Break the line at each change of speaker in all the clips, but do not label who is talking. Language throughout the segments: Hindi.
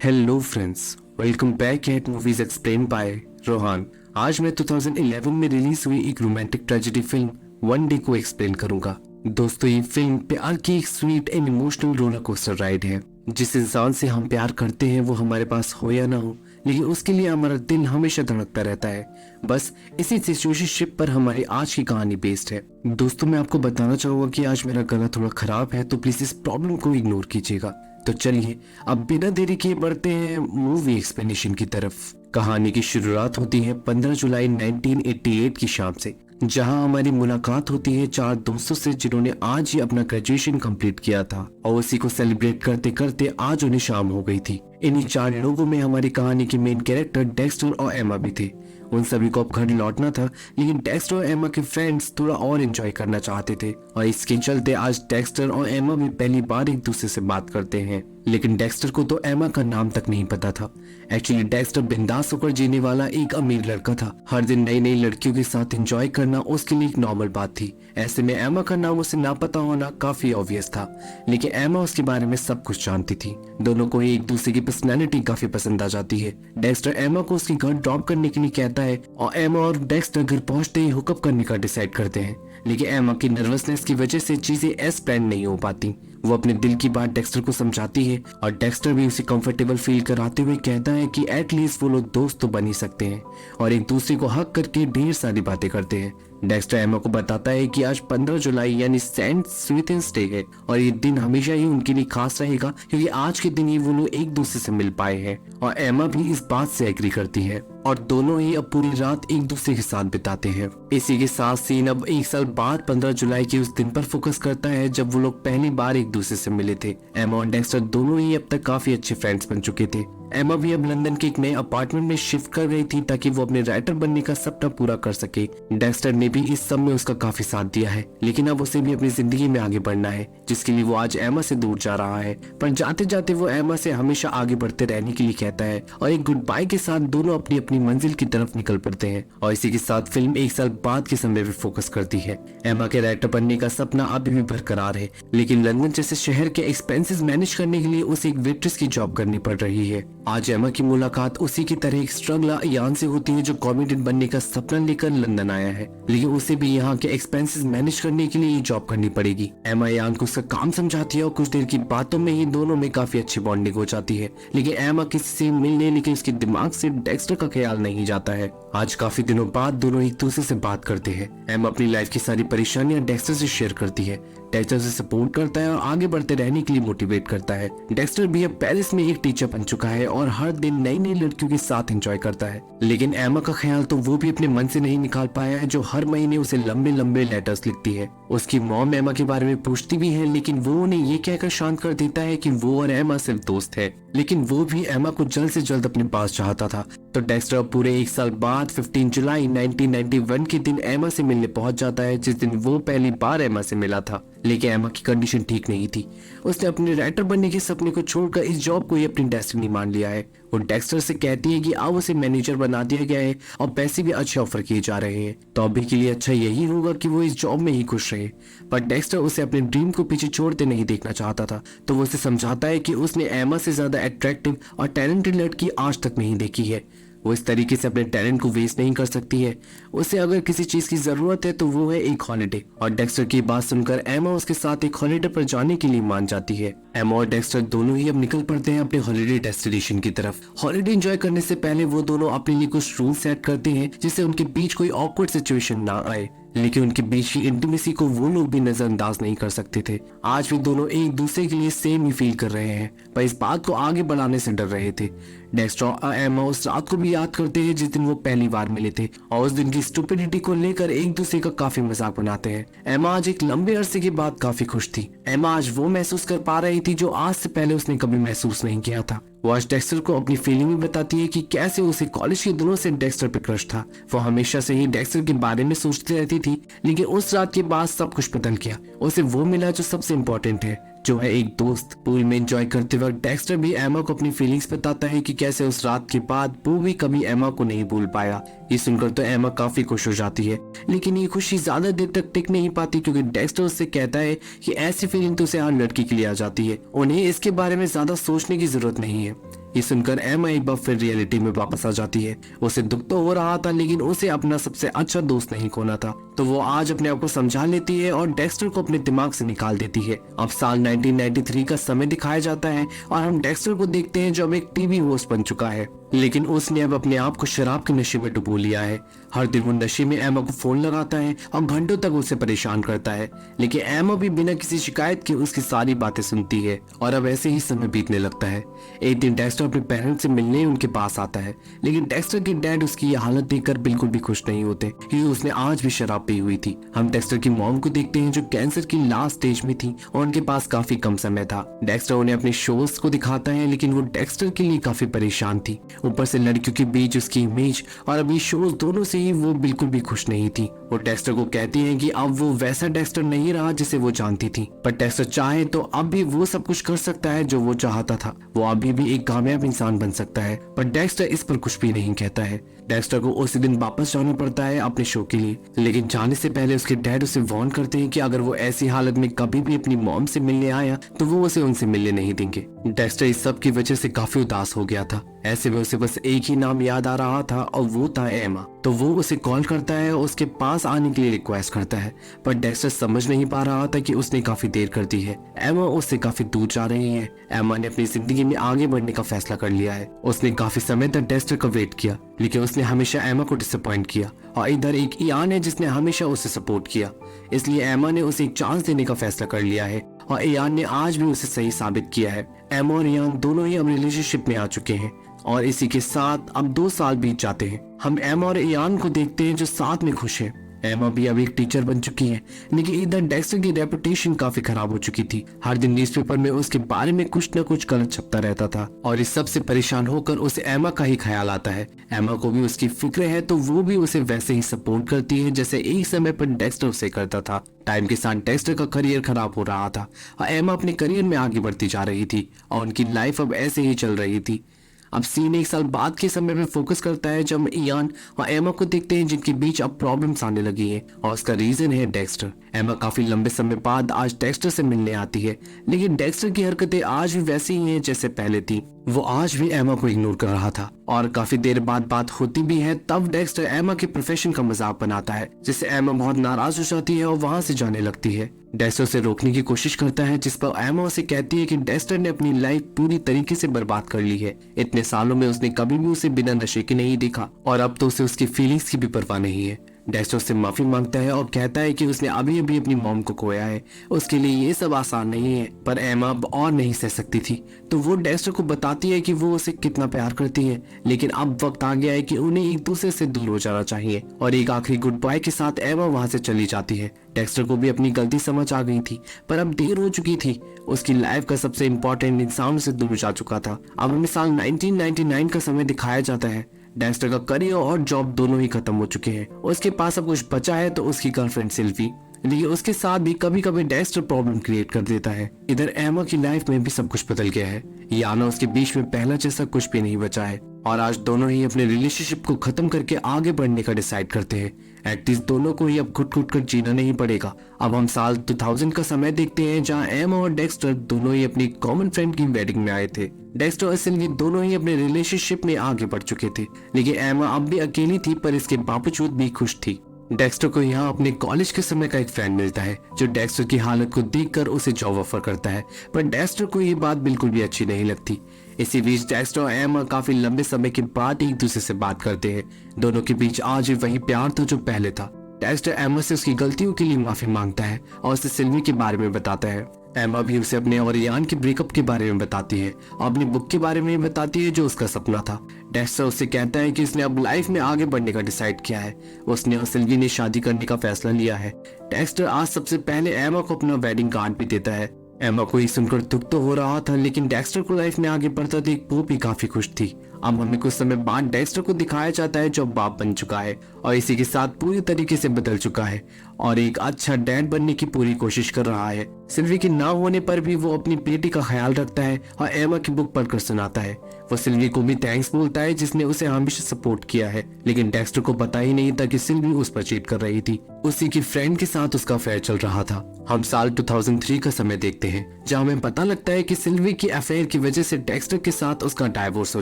Hello friends, welcome back at movies explain by Rohan. आज मैं 2011 में रिलीज हुई एक romantic tragedy film one day को एक्सप्लेन करूंगा। दोस्तों, ये फिल्म प्यार की एक sweet and emotional roller coaster ride है। जिस इंसान से हम प्यार करते हैं वो हमारे पास हो या ना हो, लेकिन उसके लिए हमारा दिल हमेशा धड़कता रहता है। बस इसी सिचुएशनशिप पर हमारी आज की कहानी बेस्ड है। दोस्तों, मैं आपको बताना चाहूंगा कि आज मेरा गला थोड़ा खराब है, तो प्लीज इस प्रॉब्लम को इग्नोर कीजिएगा। तो चलिए अब बिना देरी किए बढ़ते हैं मूवी एक्सप्लेनेशन की तरफ। कहानी की शुरुआत होती है 15 जुलाई 1988 की शाम से, जहां हमारी मुलाकात होती है चार दोस्तों से जिन्होंने आज ही अपना ग्रेजुएशन कंप्लीट किया था और उसी को सेलिब्रेट करते करते आज उन्हें शाम हो गई थी। इन्हीं चार लोगों में हमारी कहानी के मेन कैरेक्टर डेक्स्टर और एमा भी थे। उन सभी को अब घर लौटना था, लेकिन डेक्स्टर और एमा के फ्रेंड्स थोड़ा और एंजॉय करना चाहते थे और इसके चलते आज डेक्स्टर और एमा भी पहली बार एक दूसरे से बात करते हैं। लेकिन डेक्स्टर को तो एमा का नाम तक नहीं पता था। एक्चुअली डेक्स्टर बिंदास होकर जीने वाला एक अमीर लड़का था। हर दिन नई नई लड़कियों के साथ एंजॉय करना उसके लिए एक नॉर्मल बात थी। ऐसे में एमा का नाम उसे ना पता होना काफी ऑब्वियस था, लेकिन एमा उसके बारे में सब कुछ जानती थी। दोनों को एक दूसरे की पर्सनैलिटी काफी पसंद आ जाती है। डेक्स्टर एमा को उसके घर ड्रॉप करने के लिए कहता है और एमा और डेक्स्टर घर पहुंचते ही हुकअप करने का डिसाइड करते हैं, लेकिन एमा की नर्वसनेस की वजह से चीजें एज प्लान नहीं हो पाती। वो अपने दिल की बात डेक्स्टर को समझाती है और डेक्स्टर भी उसे कंफर्टेबल फील कराते हुए कहता है कि एटलीस्ट वो लोग दोस्त तो बन ही सकते हैं और एक दूसरे को हक करके ढेर सारी बातें करते हैं। डेक्स्टर एमा को बताता है कि आज 15 जुलाई यानी सेंट स्वीथेंस डे है और ये दिन हमेशा ही उनके लिए खास रहेगा, क्योंकि आज के दिन ही वो लोग एक दूसरे से मिल पाए हैं और एमा भी इस बात से एग्री करती है और दोनों ही अब पूरी रात एक दूसरे के साथ बिताते हैं। इसी के साथ सीन अब एक साल बाद 15 जुलाई के उस दिन पर फोकस करता है जब वो लोग पहली बार एक दूसरे से मिले थे। एमा और डेक्स्टर दोनों ही अब तक काफी अच्छे फ्रेंड्स बन चुके थे। एमा भी अब लंदन के एक नए अपार्टमेंट में शिफ्ट कर गई थी ताकि वो अपने राइटर बनने का सपना पूरा कर सके। डेक्स्टर ने भी इस सब में उसका काफी साथ दिया है, लेकिन अब उसे भी अपनी जिंदगी में आगे बढ़ना है, जिसके लिए वो आज एमा से दूर जा रहा है। पर जाते जाते वो एमा से हमेशा आगे बढ़ते रहने के लिए कहता है और एक गुड बाय के साथ दोनों अपनी अपनी मंजिल की तरफ निकल पड़ते हैं। और इसी के साथ फिल्म एक साल बाद के समय पे फोकस करती है। एमा के राइटर बनने का सपना अभी भी बरकरार है, लेकिन लंदन जैसे शहर के एक्सपेंसेस मैनेज करने के लिए उसे एक वेट्रेस की जॉब करनी पड़ रही है। आज एमा की मुलाकात उसी की तरह एक स्ट्रगल यान से होती है जो कॉमेडियन बनने का सपना लेकर लंदन आया है, लेकिन उसे भी यहाँ के एक्सपेंसेस मैनेज करने के लिए ये जॉब करनी पड़ेगी। एमा यान को उसका काम समझाती है और कुछ देर की बातों में ही दोनों में काफी अच्छी बॉन्डिंग हो जाती है। लेकिन एमा किसी से मिलने लेकिन उसके दिमाग से डेक्स्टर का ख्याल नहीं जाता है। आज काफी दिनों बाद दोनों एक दूसरे से बात करते हैं। एमा अपनी लाइफ की सारी परेशानियां डेक्स्टर से शेयर करती है। डेक्स्टर से सपोर्ट करता है और आगे बढ़ते रहने के लिए मोटिवेट करता है। डेक्स्टर भी अब पेरिस में एक टीचर बन चुका है और हर दिन नई नई लड़कियों के साथ एंजॉय करता है। लेकिन एमा का ख्याल तो वो भी अपने मन से नहीं निकाल पाया है, जो हर महीने उसे लंबे लंबे लेटर्स लिखती है। उसकी मॉम एमा के बारे में पूछती भी है, लेकिन वो उन्हें ये कहकर शांत कर देता है कि वो और एमा सिर्फ दोस्त है, लेकिन वो भी एमा को जल्द से जल्द अपने पास चाहता था। तो डेक्स्टर पूरे एक साल बाद 15 जुलाई 1991 के दिन एमा से मिलने पहुंच जाता है, जिस दिन वो पहली बार एमा से मिला था। लेकिन एमा की कंडीशन ठीक नहीं थी। उसने अपने राइटर बनने के सपने को छोड़कर इस जॉब को ही अपनी डेस्टिनी मान लिया है। वो डेक्स्टर से कहती है कि अब उसे मैनेजर बना दिया गया है और पैसे भी अच्छे ऑफर किए जा रहे हैं, तो अभी के लिए अच्छा यही होगा कि वो इस जॉब में ही खुश रहे। पर डेक्स्टर उसे अपने ड्रीम को पीछे छोड़ते नहीं देखना चाहता था, तो वो उसे समझाता है कि उसने एमा से ज्यादा अट्रैक्टिव और टैलेंटेड लड़की आज तक नहीं देखी है। वो इस तरीके से अपने टैलेंट को वेस्ट नहीं कर सकती है। उसे अगर किसी चीज की जरूरत है तो वो है एक हॉलिडे। और डेक्स्टर की बात सुनकर एमा उसके साथ एक हॉलिडे पर जाने के लिए मान जाती है। एमा और डेक्स्टर दोनों ही अब निकल पड़ते हैं अपने हॉलिडे डेस्टिनेशन की तरफ। हॉलिडे एंजॉय करने से पहले वो दोनों अपने लिए कुछ रूल सेट करते हैं जिससे उनके बीच कोई ऑकवर्ड सिचुएशन ना आए, लेकिन उनके बीच की इंटीमेसी को वो लोग भी नजरअंदाज नहीं कर सकते थे। आज भी दोनों एक दूसरे के लिए सेम ही फील कर रहे हैं, पर इस बात को आगे बढ़ाने से डर रहे थे। डेक्स्टर और एमा उस रात को भी याद करते हैं जिस दिन वो पहली बार मिले थे और उस दिन की स्टुपिडिटी को लेकर एक दूसरे का काफी मजाक बनाते हैं। एमा आज एक लंबे अरसे के बाद काफी खुश थी। एमा आज वो महसूस कर पा रही थी जो आज से पहले उसने कभी महसूस नहीं किया था। वो आज डेक्स्टर को अपनी फीलिंग भी बताती है कि कैसे उसे कॉलेज के दिनों से डेक्स्टर पे क्रश था। वो हमेशा से ही डेक्स्टर के बारे में सोचती रहती थी, लेकिन उस रात के बाद सब कुछ बदल गया। उसे वो मिला जो सबसे इम्पोर्टेंट है, जो है एक दोस्त। पूल में एंजॉय करते वक्त डेक्स्टर भी एमा को अपनी फीलिंग्स बताता है कि कैसे उस रात के बाद वो भी कभी एमा को नहीं भूल पाया। ये सुनकर तो एमा काफी खुश हो जाती है, लेकिन ये खुशी ज्यादा देर तक टिक नहीं पाती, क्योंकि डेक्स्टर उससे कहता है कि ऐसी फीलिंग तो उसे हर लड़की के लिए आ जाती है, उन्हें इसके बारे में ज्यादा सोचने की जरूरत नहीं है। ये सुनकर एमा एक बार फिर रियलिटी में वापस आ जाती है। उसे दुख तो हो रहा था लेकिन उसे अपना सबसे अच्छा दोस्त नहीं खोना था, तो वो आज अपने आप को समझा लेती है और डेक्स्टर को अपने दिमाग से निकाल देती है। अब साल 1993 का समय दिखाया जाता है और हम डेक्स्टर को देखते हैं जो अब एक टीवी होस्ट बन चुका है, लेकिन उसने अब अपने आप को शराब के नशे में डुबो लिया है। हर दिन वो नशे में एमा को फोन लगाता है और घंटों तक उसे परेशान करता है, लेकिन एमा भी बिना किसी शिकायत के उसकी सारी बातें सुनती है और अब ऐसे ही समय बीतने लगता है। एक दिन डेक्स्टर अपने पेरेंट्स से मिलने उनके पास आता है, लेकिन डेक्स्टर के डैड उसकी ये हालत देखकर बिल्कुल भी खुश नहीं होते क्योंकि उसने आज भी शराब पी हुई थी। हम डेक्स्टर की मॉम को देखते हैं जो कैंसर की लास्ट स्टेज में थी और उनके पास काफी कम समय था। डेक्स्टर उन्हें अपने शोज को दिखाता है, लेकिन वो डेक्स्टर के लिए काफी परेशान थी। ऊपर से लड़कियों के बीच उसकी इमेज और अभी शोज दोनों से ही वो बिल्कुल भी खुश नहीं थी। वो डेक्स्टर को कहती है कि अब वो वैसा डेक्स्टर नहीं रहा जिसे वो जानती थी, पर डेक्स्टर चाहे तो अब भी वो सब कुछ कर सकता है जो वो चाहता था। वो अभी भी एक कामयाब इंसान बन सकता है, पर डेक्स्टर इस पर कुछ भी नहीं कहता है। डेक्स्टर को उसी दिन वापस जाना पड़ता है अपने शो के लिए, लेकिन जाने से पहले उसके डैड उसे वार्न करते हैं कि अगर वो ऐसी हालत में कभी भी अपनी मॉम से मिलने आया तो वो उसे उनसे मिलने नहीं देंगे। डेक्स्टर इस सब की वजह से काफी उदास हो गया था। ऐसे में उसे बस एक ही नाम याद आ रहा था और वो था एमा। तो वो उसे कॉल करता है और उसके पास आने के लिए रिक्वेस्ट करता है, पर डेक्स्टर समझ नहीं पा रहा था कि उसने काफी देर कर दी है। एमा उससे काफी दूर जा रही है। एमा ने अपनी जिंदगी में आगे बढ़ने का फैसला कर लिया है। उसने काफी समय तक डेक्स्टर का वेट किया, लेकिन उसने हमेशा एमा को डिसअपॉइंट किया। और इधर एक इयान है जिसने हमेशा उसे सपोर्ट किया, इसलिए एमा ने उसे एक चांस देने का फैसला कर लिया है और इयान ने आज भी उसे सही साबित किया है। एमा और इयान दोनों ही अब रिलेशनशिप में आ चुके हैं और इसी के साथ अब 2 साल बीत जाते हैं। हम एमा और इयान को देखते हैं जो साथ में खुश है। एमा भी अब एक टीचर बन चुकी है, लेकिन इधर डेक्स्टर की रेपुटेशन काफी खराब हो चुकी थी। हर दिन न्यूज़पेपर में उसके बारे में कुछ न कुछ गलत छपता रहता था और इस सब से परेशान होकर उसे एमा का ही ख्याल आता है। एमा को भी उसकी फिक्र है, तो वो भी उसे वैसे ही सपोर्ट करती है जैसे एक समय पर डेक्स्टर उसे करता था। टाइम के साथ डेक्स्टर का करियर खराब हो रहा था और एमा अपने करियर में आगे बढ़ती जा रही थी और उनकी लाइफ अब ऐसे ही चल रही थी। अब सीन 1 साल बाद के समय में फोकस करता है जब इयान और एमा को देखते हैं जिनके बीच अब प्रॉब्लम्स आने लगी है और उसका रीजन है डेक्स्टर। एमा काफी लंबे समय बाद आज डेक्स्टर से मिलने आती है, लेकिन डेक्स्टर की हरकतें आज भी वैसी ही हैं जैसे पहले थी। वो आज भी एमा को इग्नोर कर रहा था और काफी देर बाद बात होती भी है तब डेक्स्टर एमा के प्रोफेशन का मजाक बनाता है, जिससे एमा बहुत नाराज हो जाती है और वहां से जाने लगती है। डेक्स्टर उसे रोकने की कोशिश करता है, जिस पर एमा उसे कहती है कि डेक्स्टर ने अपनी लाइफ पूरी तरीके से बर्बाद कर ली है। इतने सालों में उसने कभी भी उसे बिना नशे के नहीं देखा और अब तो उसे उसकी फीलिंग्स की भी परवाह नहीं है। डेक्स्टर से माफी मांगता है और कहता है कि उसने अभी अभी अपनी मॉम को खोया है, उसके लिए ये सब आसान नहीं है, पर एमा अब और नहीं सह सकती थी। तो वो डेक्स्टर को बताती है कि वो उसे कितना प्यार करती है, लेकिन अब वक्त आ गया है कि उन्हें एक दूसरे से दूर हो जाना चाहिए और एक आखिरी गुड बाय के साथ एमा वहां से चली जाती है। डेक्स्टर को भी अपनी गलती समझ आ गई थी, पर अब देर हो चुकी थी। उसकी लाइफ का सबसे इम्पोर्टेंट इंसान से दूर जा चुका था। अब हमें साल 1999 का समय दिखाया जाता है। डेक्स्टर का करियर और जॉब दोनों ही खत्म हो चुके हैं। उसके पास अब कुछ बचा है तो उसकी गर्लफ्रेंड सिल्वी, लेकिन उसके साथ भी कभी कभी डेक्स्टर प्रॉब्लम क्रिएट कर देता है। इधर एमा की लाइफ में भी सब कुछ बदल गया है। याना उसके बीच में पहला जैसा कुछ भी नहीं बचा है और आज दोनों ही अपने रिलेशनशिप को खत्म करके आगे बढ़ने का डिसाइड करते हैं। एटलीस्ट दोनों को ही अब घुट-घुट कर जीना नहीं पड़ेगा। अब हम साल 2000 का समय देखते हैं जहां एमा और डेक्स्टर दोनों ही अपनी कॉमन फ्रेंड की वेडिंग में आए थे। डेक्स्टर और सिल्वी दोनों ही अपने रिलेशनशिप में आगे बढ़ चुके थे, लेकिन एमा अब भी अकेली थी, पर इसके बावजूद भी खुश थी। डेक्स्टर को यहाँ अपने कॉलेज के समय का एक फ्रेंड मिलता है जो डेक्स्टर की हालत को देखकर उसे जॉब ऑफर करता है, पर डेक्स्टर को ये बात बिल्कुल भी अच्छी नहीं लगती। इसी बीच डेक्स्टर और एमा काफी लंबे समय के बाद एक दूसरे से बात करते हैं। दोनों के बीच आज भी वही प्यार था जो पहले था। डेक्स्टर एमा से उसकी गलतियों के लिए माफी मांगता है और उसे सिल्वी के बारे में बताता है। एमा भी उसे अपने और इयान के ब्रेकअप के बारे में बताती है और अपनी बुक के बारे में बताती है जो उसका सपना था। डेक्स्टर उससे कहता है कि उसने अब लाइफ में आगे बढ़ने का डिसाइड किया है। उसने और सिल्वी ने शादी करने का फैसला लिया है। डेक्स्टर आज सबसे पहले एमा को अपना वेडिंग कार्ड भी देता है। एमा को ये सुनकर दुख तो हो रहा था, लेकिन डेक्स्टर को लाइफ में आगे बढ़ता देख वो भी काफी खुश थी। अब हमें कुछ समय बाद डेक्स्टर को दिखाया जाता है जो बाप बन चुका है और इसी के साथ पूरी तरीके से बदल चुका है और एक अच्छा डैड बनने की पूरी कोशिश कर रहा है। सिल्वी के ना होने पर भी वो अपनी बेटी का ख्याल रखता है और एमा की बुक पढ़कर सुनाता है। वो सिल्वी को भी थैंक्स बोलता है जिसने उसे हमेशा सपोर्ट किया है, लेकिन डेक्स्टर को पता ही नहीं था कि सिल्वी उस पर चीट कर रही थी। उसी की फ्रेंड के साथ उसका अफेयर चल रहा था। हम साल 2003 का समय देखते देखते हैं, जहाँ हमें पता लगता है कि सिल्वी की अफेयर की वजह से डेक्स्टर के साथ उसका डाइवोर्स हो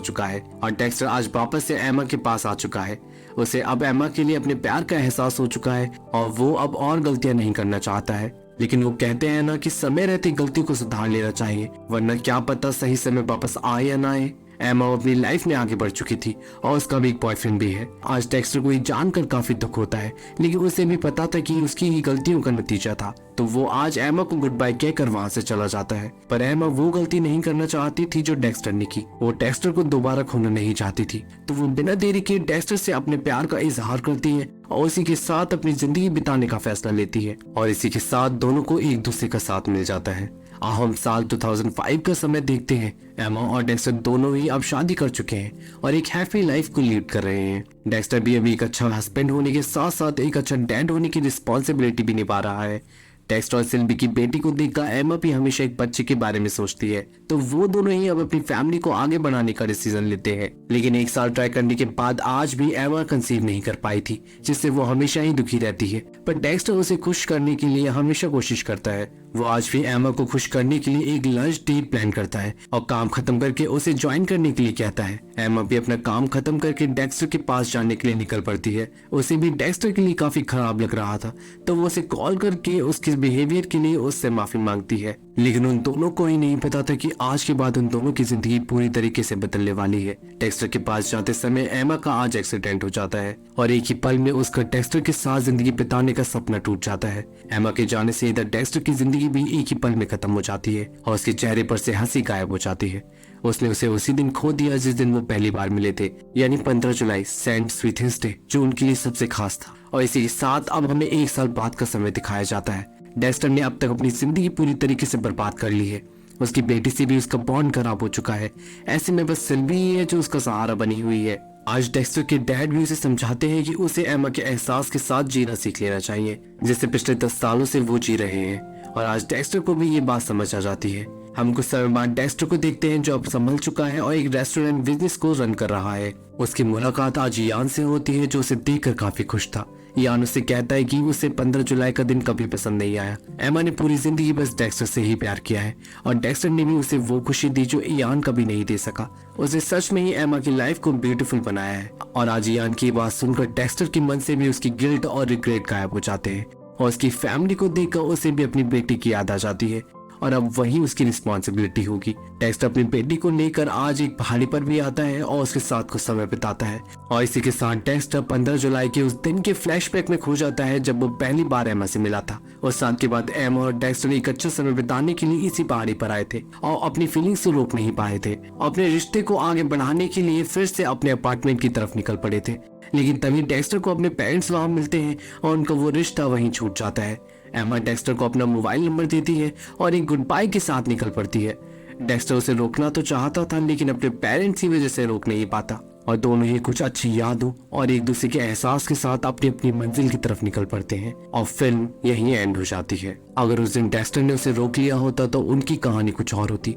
चुका है और डेक्स्टर आज वापस से एमा के पास आ चुका है। उसे अब एमा के लिए अपने प्यार का एहसास हो चुका है और वो अब और गलतियां नहीं करना चाहता है। लेकिन वो कहते हैं ना कि समय रहते गलती को सुधार लेना चाहिए, वरना क्या पता सही समय वापस आए या ना आए। एमा अपनी लाइफ में आगे बढ़ चुकी थी और उसका भी एक बॉयफ्रेंड भी है। आज डेक्स्टर को ये जानकर काफी दुख होता है, लेकिन उसे भी पता था कि उसकी ही गलतियों का नतीजा था, तो वो आज एमा को गुड बाय कहकर वहां से चला जाता है। पर एमा वो गलती नहीं करना चाहती थी जो डेक्स्टर ने की। वो डेक्स्टर को दोबारा खोना नहीं चाहती थी, तो वो बिना देरी के डेक्स्टर से अपने प्यार का इजहार करती है और उसी के साथ अपनी जिंदगी बिताने का फैसला लेती है और इसी के साथ दोनों को एक दूसरे का साथ मिल जाता है। हम साल 2005 का समय देखते हैं। एमा और डेक्स्टर दोनों ही अब शादी कर चुके हैं और एक हैप्पी लाइफ को लीड कर रहे हैं। डेक्स्टर भी अभी एक अच्छा हस्बैंड होने के साथ साथ एक अच्छा डैड होने की रिस्पॉन्सिबिलिटी भी निभा रहा है। डेक्स्टर और सिल्वी की बेटी को देखकर एमा भी हमेशा एक बच्चे के बारे में सोचती है, तो वो दोनों ही अब अपनी फैमिली को आगे बढ़ाने का डिसीजन लेते हैं। लेकिन एक साल ट्राई करने के बाद आज भी एमा कंसीव नहीं कर पाई थी, जिससे वो हमेशा ही दुखी रहती है। पर डेक्स्टर उसे खुश करने के लिए हमेशा कोशिश करता है। वो आज भी एमा को खुश करने के लिए एक लंच डेट प्लान करता है और काम खत्म करके उसे ज्वाइन करने के लिए कहता है। एमा भी अपना काम खत्म करके डेक्स्टर के पास जाने के लिए निकल पड़ती है। उसे भी डेक्स्टर के लिए काफी खराब लग रहा था, तो वो उसे कॉल करके उसके बिहेवियर के लिए उससे माफी मांगती है। लेकिन उन दोनों को ही नहीं पता था कि आज के बाद उन दोनों की जिंदगी पूरी तरीके से बदलने वाली है। डेक्स्टर के पास जाते समय एमा का आज एक्सीडेंट हो जाता है और एक ही पल में उसका डेक्स्टर के साथ जिंदगी बिताने का सपना टूट जाता है। एमा के जाने से इधर डेक्स्टर की जिंदगी भी एक ही पल में खत्म हो जाती है और उसके चेहरे पर से हंसी गायब हो जाती है। उसने उसे उसी दिन खो दिया जिस दिन वो पहली बार मिले थे, यानी 15 जुलाई, सेंट स्वीथेंस डे, जो उनके लिए सबसे खास था। और इसी के साथ अब हमें एक साल बाद का समय दिखाया जाता है। डेक्स्टर ने अब तक अपनी जिंदगी पूरी तरीके से बर्बाद कर ली है। उसकी बेटी से भी उसका बॉन्ड खराब हो चुका है। ऐसे में बस सिल्वी ही है जो उसका सहारा बनी हुई है। आज डेक्स्टर के डैड भी उसे समझाते हैं कि उसे एमा के एहसास के साथ जीना सीख लेना चाहिए, जिससे पिछले 10 सालों से वो जी रहे हैं। और आज डेक्स्टर को भी ये बात समझ आ जाती है। हम कुछ समय बाद डेक्स्टर को देखते हैं जो अब संभल चुका है और एक रेस्टोरेंट बिजनेस को रन कर रहा है। उसकी मुलाकात आज यान से होती है, जो उसे देखकर काफी खुश था। यान उसे कहता है कि उसे 15 जुलाई का दिन कभी पसंद नहीं आया। एमा ने पूरी जिंदगी बस डेक्स्टर से ही प्यार किया है और डेक्स्टर ने भी उसे वो खुशी दी जो यान कभी नहीं दे सका। उसे सच में ही एमा की लाइफ को ब्यूटीफुल बनाया है। और आज यान की बात सुनकर डेक्स्टर के मन से भी उसकी गिल्ट और रिग्रेट गायब हो जाते हैं और उसकी फैमिली को देखकर उसे भी अपनी बेटी की याद आ जाती है और अब वही उसकी रिस्पॉन्सिबिलिटी होगी। डेक्स्टर अपनी बेटी को लेकर आज एक पहाड़ी पर भी आता है और उसके साथ कुछ समय बिताता है और इसी के साथ डेक्स्टर 15 जुलाई के उस दिन के फ्लैशबैक में खो जाता है जब वो पहली बार एमा से मिला था। और साल के बाद एमा और डेक्स्टर एक अच्छा समय बिताने के लिए इसी पहाड़ी पर आए थे और अपनी फीलिंग्स को रोक नहीं पाए थे और अपने रिश्ते को आगे बढ़ाने के लिए फिर से अपने अपार्टमेंट की तरफ निकल पड़े थे। लेकिन तभी डेक्स्टर को अपने पेरेंट्स वहां मिलते हैं और उनका वो रिश्ता वहीं छूट जाता है। एमा डेक्स्टर को अपना मोबाइल नंबर देती है और एक गुड बाय के साथ निकल पड़ती है। डेक्स्टर उसे रोकना तो चाहता था, लेकिन अपने पेरेंट्स की वजह से रोक नहीं पाता और दोनों ही कुछ अच्छी यादों और एक दूसरे के एहसास के साथ अपनी अपनी मंजिल की तरफ निकल पड़ते हैं और फिल्म यहीं एंड हो जाती है। अगर उस दिन डेक्स्टर ने उसे रोक लिया होता तो उनकी कहानी कुछ और होती।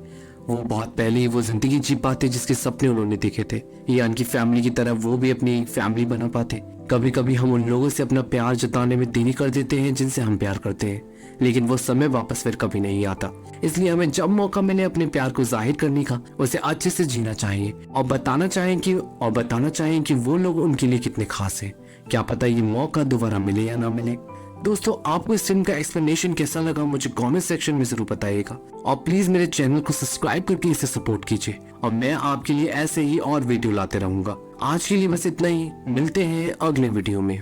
वो बहुत पहले ही वो जिंदगी जी पाते जिसके सपने उन्होंने देखे थे। यान की फैमिली की तरह वो भी अपनी फैमिली बना पाते। कभी कभी हम उन लोगों से अपना प्यार जताने में देरी कर देते हैं जिनसे हम प्यार करते हैं, लेकिन वो समय वापस फिर कभी नहीं आता। इसलिए हमें जब मौका मिले अपने प्यार को जाहिर करने का, उसे अच्छे से जीना चाहिए और बताना चाहें कि वो लोग उनके लिए कितने खास हैं। क्या पता ये मौका दोबारा मिले या ना मिले। दोस्तों, आपको इस फिल्म का एक्सप्लेनेशन कैसा लगा मुझे कमेंट सेक्शन में जरूर बताइएगा और प्लीज मेरे चैनल को सब्सक्राइब करके इसे सपोर्ट कीजिए और मैं आपके लिए ऐसे ही और वीडियो लाते रहूंगा। आज के लिए बस इतना ही, मिलते हैं अगले वीडियो में।